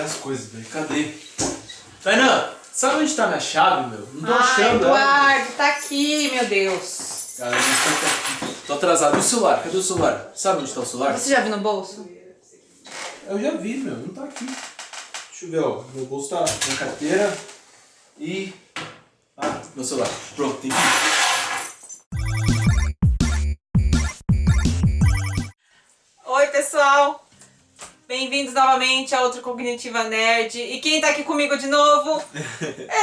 as coisas, velho. Cadê? Tainan, sabe onde tá minha chave, meu? Não tô achando Eduardo, tá aqui, meu Deus. Cara, tô atrasado. E o celular? Cadê o celular? Sabe onde tá o celular? Você já viu no bolso? Eu já vi, meu. Não tá aqui. Deixa eu ver, ó. Meu bolso tá na carteira e... Ah, meu celular. Pronto, tem que ir. Oi, pessoal. Bem-vindos novamente a outro Cognitiva Nerd. E quem tá aqui comigo de novo?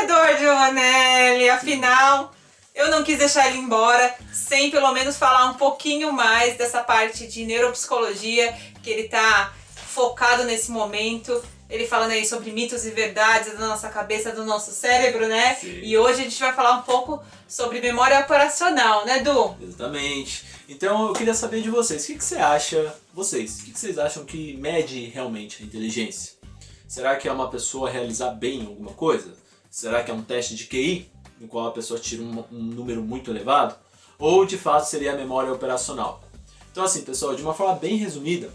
Eduardo Giovanelli. Afinal, eu não quis deixar ele embora sem pelo menos falar um pouquinho mais dessa parte de neuropsicologia que ele tá focado nesse momento. Ele falando aí sobre mitos e verdades da nossa cabeça, do nosso cérebro, né? Sim. E hoje a gente vai falar um pouco sobre memória operacional, né, Du? Exatamente. Então eu queria saber de vocês, o que você acha, o que vocês acham que mede realmente a inteligência? Será que é uma pessoa realizar bem alguma coisa? Será que é um teste de QI, no qual a pessoa tira um número muito elevado? Ou de fato seria a memória operacional? Então assim, pessoal, de uma forma bem resumida,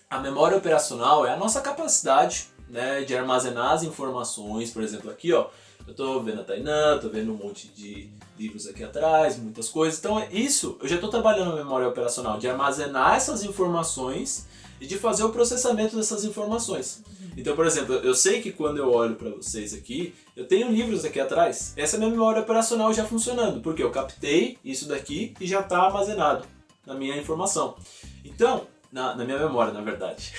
a memória operacional é a nossa capacidade, né, de armazenar as informações. Por exemplo, aqui ó, eu tô vendo a Tainan, tô vendo um monte de livros aqui atrás, muitas coisas. Então isso, eu já tô trabalhando na memória operacional, de armazenar essas informações e de fazer o processamento dessas informações. Então, por exemplo, eu sei que quando eu olho para vocês aqui, eu tenho livros aqui atrás. Essa é a minha memória operacional já funcionando, porque eu captei isso daqui e já está armazenado na minha informação. Então, na minha memória, na verdade.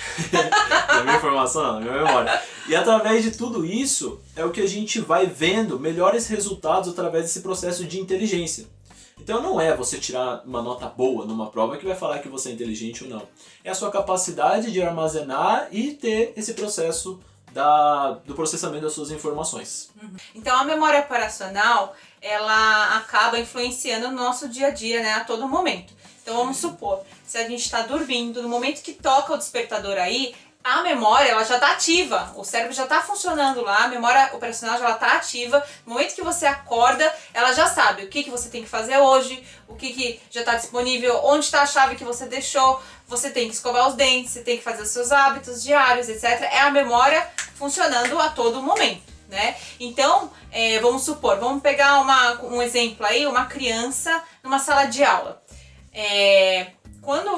Na minha informação, não, na minha memória. E através de tudo isso, é o que a gente vai vendo melhores resultados através desse processo de inteligência. Então não é você tirar uma nota boa numa prova que vai falar que você é inteligente ou não. É a sua capacidade de armazenar e ter esse processo do processamento das suas informações. Então a memória operacional, ela acaba influenciando no nosso dia a dia, né, a todo momento. Então vamos supor, se a gente está dormindo, no momento que toca o despertador aí, a memória ela já está ativa, o cérebro já está funcionando lá, a memória operacional já está ativa. No momento que você acorda, ela já sabe o que você tem que fazer hoje, o que já está disponível, onde está a chave que você deixou, você tem que escovar os dentes, você tem que fazer os seus hábitos diários, etc. É a memória funcionando a todo momento, né? Então, vamos supor, vamos pegar um exemplo aí, uma criança numa sala de aula. Quando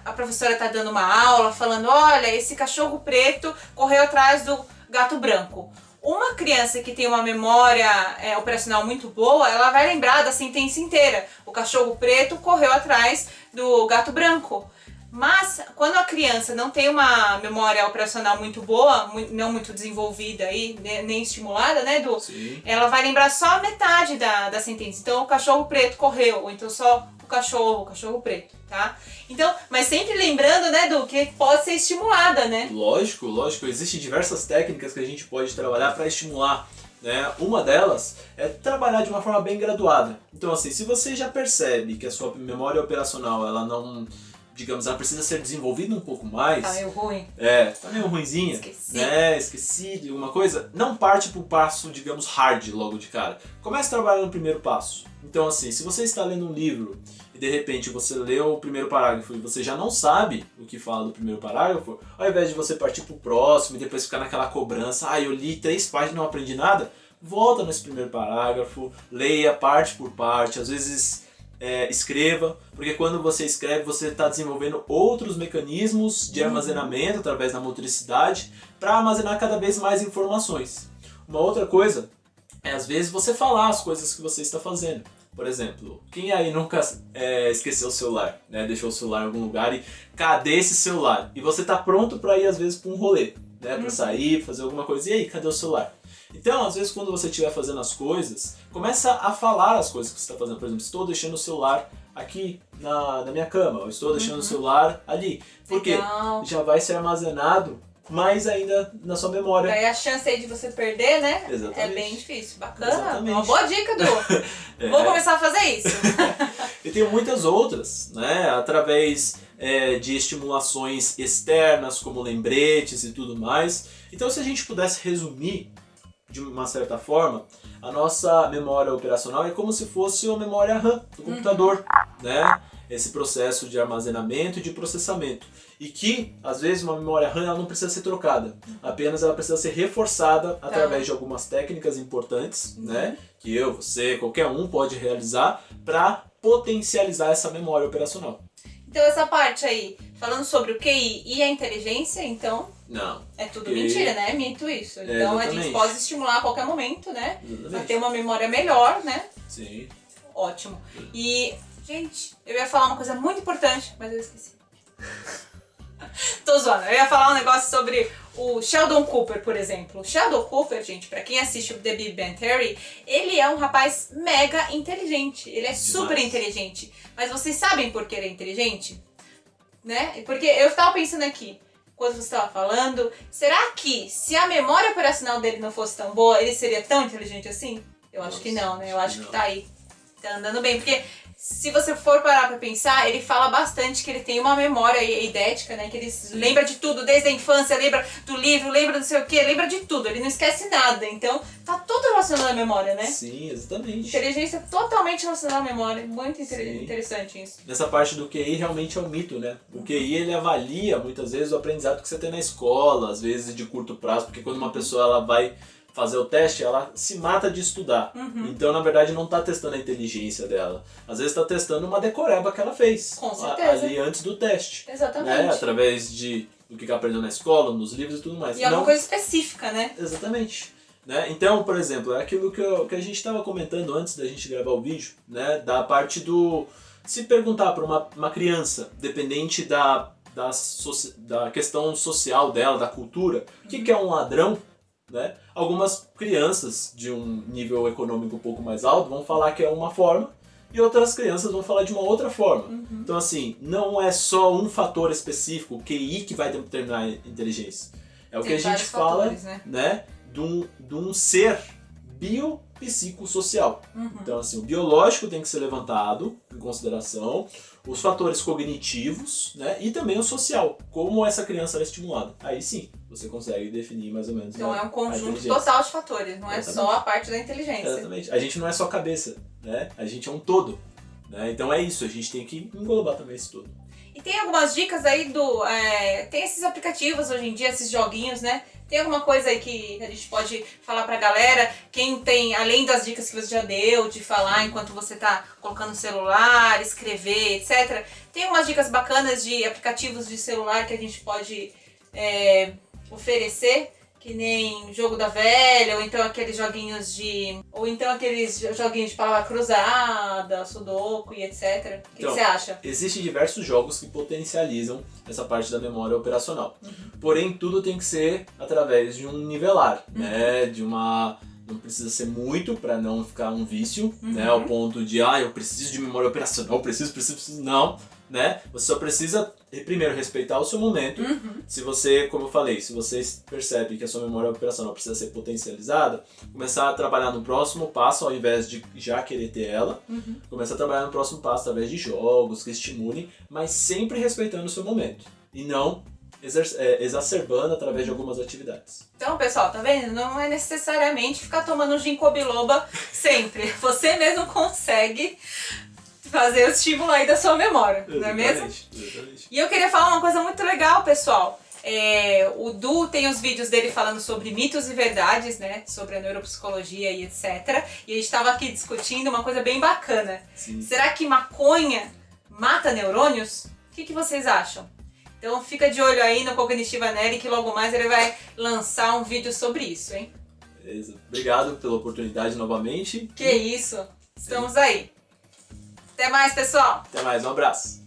a professora está dando uma aula falando, olha, esse cachorro preto correu atrás do gato branco. Uma criança que tem uma memória operacional muito boa, ela vai lembrar da sentença inteira. O cachorro preto correu atrás do gato branco. Mas quando a criança não tem uma memória operacional muito boa, não muito desenvolvida aí, nem estimulada, né, Du? Sim. Ela vai lembrar só a metade da sentença. Então o cachorro preto correu, ou então só o cachorro preto, tá? Então, mas sempre lembrando, né, Du, que pode ser estimulada, né? Lógico, lógico. Existem diversas técnicas que a gente pode trabalhar para estimular, né? Uma delas é trabalhar de uma forma bem graduada. Então assim, se você já percebe que a sua memória operacional, ela não... digamos, ela precisa ser desenvolvida um pouco mais. Tá meio ruim. Tá meio ruinzinha. Esqueci. Né? Esqueci de alguma coisa. Não parte pro passo, digamos, hard logo de cara. Comece a trabalhar no primeiro passo. Então assim, se você está lendo um livro e de repente você leu o primeiro parágrafo e você já não sabe o que fala do primeiro parágrafo, ao invés de você partir pro próximo e depois ficar naquela cobrança, eu li 3 páginas e não aprendi nada, volta nesse primeiro parágrafo, leia parte por parte, às vezes... escreva, porque quando você escreve você está desenvolvendo outros mecanismos de armazenamento através da motricidade para armazenar cada vez mais informações. Uma outra coisa é às vezes você falar as coisas que você está fazendo. Por exemplo, quem aí nunca esqueceu o celular, né? Deixou o celular em algum lugar e cadê esse celular? E você está pronto para ir às vezes para um rolê, né? Para sair, fazer alguma coisa, e aí, cadê o celular? Então, às vezes, quando você estiver fazendo as coisas, começa a falar as coisas que você está fazendo. Por exemplo, estou deixando o celular aqui na minha cama, ou estou deixando o celular ali. Porque já vai ser armazenado mais ainda na sua memória. Daí a chance aí de você perder, né? Exatamente. É bem difícil. Bacana. Exatamente. Uma boa dica, Du. Vou começar a fazer isso. E tem muitas outras, né? Através de estimulações externas, como lembretes e tudo mais. Então, se a gente pudesse resumir de uma certa forma, a nossa memória operacional é como se fosse uma memória RAM do computador, né? esse processo de armazenamento e de processamento. E que, às vezes, uma memória RAM ela não precisa ser trocada, apenas ela precisa ser reforçada através de algumas técnicas importantes, né? Que eu, você, qualquer um pode realizar para potencializar essa memória operacional. Então essa parte aí, falando sobre o QI e a inteligência, então... Não. É tudo mentira, né? É mito isso. Então exatamente. a gente pode estimular a qualquer momento, né? Exatamente. Pra ter uma memória melhor, né? Sim. Ótimo. E, gente, eu ia falar uma coisa muito importante, mas eu esqueci. Tô zoando. Eu ia falar um negócio sobre o Sheldon Cooper, por exemplo. O Sheldon Cooper, gente, pra quem assiste o The Big Bang Theory, ele é um rapaz mega inteligente. Ele é super inteligente. Mas vocês sabem por que ele é inteligente? Né? Porque eu estava pensando aqui, quando você estava falando, será que se a memória operacional dele não fosse tão boa, ele seria tão inteligente assim? Eu acho que não, né? Eu acho que tá aí. Tá andando bem, porque se você for parar pra pensar, ele fala bastante que ele tem uma memória eidética, né? Que ele lembra de tudo, desde a infância, lembra do livro, lembra do sei o quê, lembra de tudo, ele não esquece nada. Então, tá tudo relacionado à memória, né? Sim, exatamente. Inteligência totalmente relacionada à memória. Muito interessante isso. Nessa parte do QI realmente é um mito, né? O QI ele avalia muitas vezes o aprendizado que você tem na escola, às vezes de curto prazo, porque quando uma pessoa ela vai fazer o teste, ela se mata de estudar. Então, na verdade, não está testando a inteligência dela. Às vezes está testando uma decoreba que ela fez. Com certeza. Ali antes do teste. Exatamente. Né? Através do que aprendeu na escola, nos livros e tudo mais. E é uma coisa específica, né? Exatamente. Né? Então, por exemplo, é aquilo que a gente estava comentando antes da gente gravar o vídeo, né? Da parte do... Se perguntar para uma criança, dependente da questão social dela, da cultura, o que é um ladrão? Né? Algumas crianças de um nível econômico um pouco mais alto vão falar que é uma forma e outras crianças vão falar de uma outra forma. Então, assim, não é só um fator específico, o QI, que vai determinar a inteligência. É o que a gente fala, né? De um ser biopsicossocial. Então, assim, o biológico tem que ser levantado em consideração, os fatores cognitivos, né? E também o social, como essa criança é estimulada. Aí sim, você consegue definir mais ou menos. Então é um conjunto total de fatores, não é só a parte da inteligência. Exatamente. A gente não é só cabeça, né? A gente é um todo. Né? Então é isso, a gente tem que englobar também esse todo. E tem algumas dicas aí tem esses aplicativos hoje em dia, esses joguinhos, né? Tem alguma coisa aí que a gente pode falar pra galera? Quem tem, além das dicas que você já deu, de falar enquanto você tá colocando o celular, escrever, etc. Tem umas dicas bacanas de aplicativos de celular que a gente pode oferecer? Que nem Jogo da Velha, ou então aqueles joguinhos de palavra cruzada, sudoku e etc. O que você acha? Existem diversos jogos que potencializam essa parte da memória operacional. Porém, tudo tem que ser através de um nivelar, né? Não precisa ser muito para não ficar um vício, né? Ao ponto de, eu preciso de memória operacional, preciso, não, né? Você só precisa, primeiro, respeitar o seu momento. Se você, como eu falei, se você percebe que a sua memória operacional precisa ser potencializada, começar a trabalhar no próximo passo, ao invés de já querer ter ela, começar a trabalhar no próximo passo através de jogos que estimulem, mas sempre respeitando o seu momento. E não exacerbando através de algumas atividades. Então, pessoal, tá vendo? Não é necessariamente ficar tomando ginkgo biloba sempre. Você mesmo consegue fazer o estímulo aí da sua memória, não é mesmo? Exatamente. E eu queria falar uma coisa muito legal, pessoal. O Du tem os vídeos dele falando sobre mitos e verdades, né? Sobre a neuropsicologia e etc. E a gente estava aqui discutindo uma coisa bem bacana. Sim. Será que maconha mata neurônios? O que vocês acham? Então fica de olho aí no Cognitiva Nery, que logo mais ele vai lançar um vídeo sobre isso, hein? Beleza. Obrigado pela oportunidade novamente. Que isso! Estamos aí. Até mais, pessoal! Até mais, um abraço!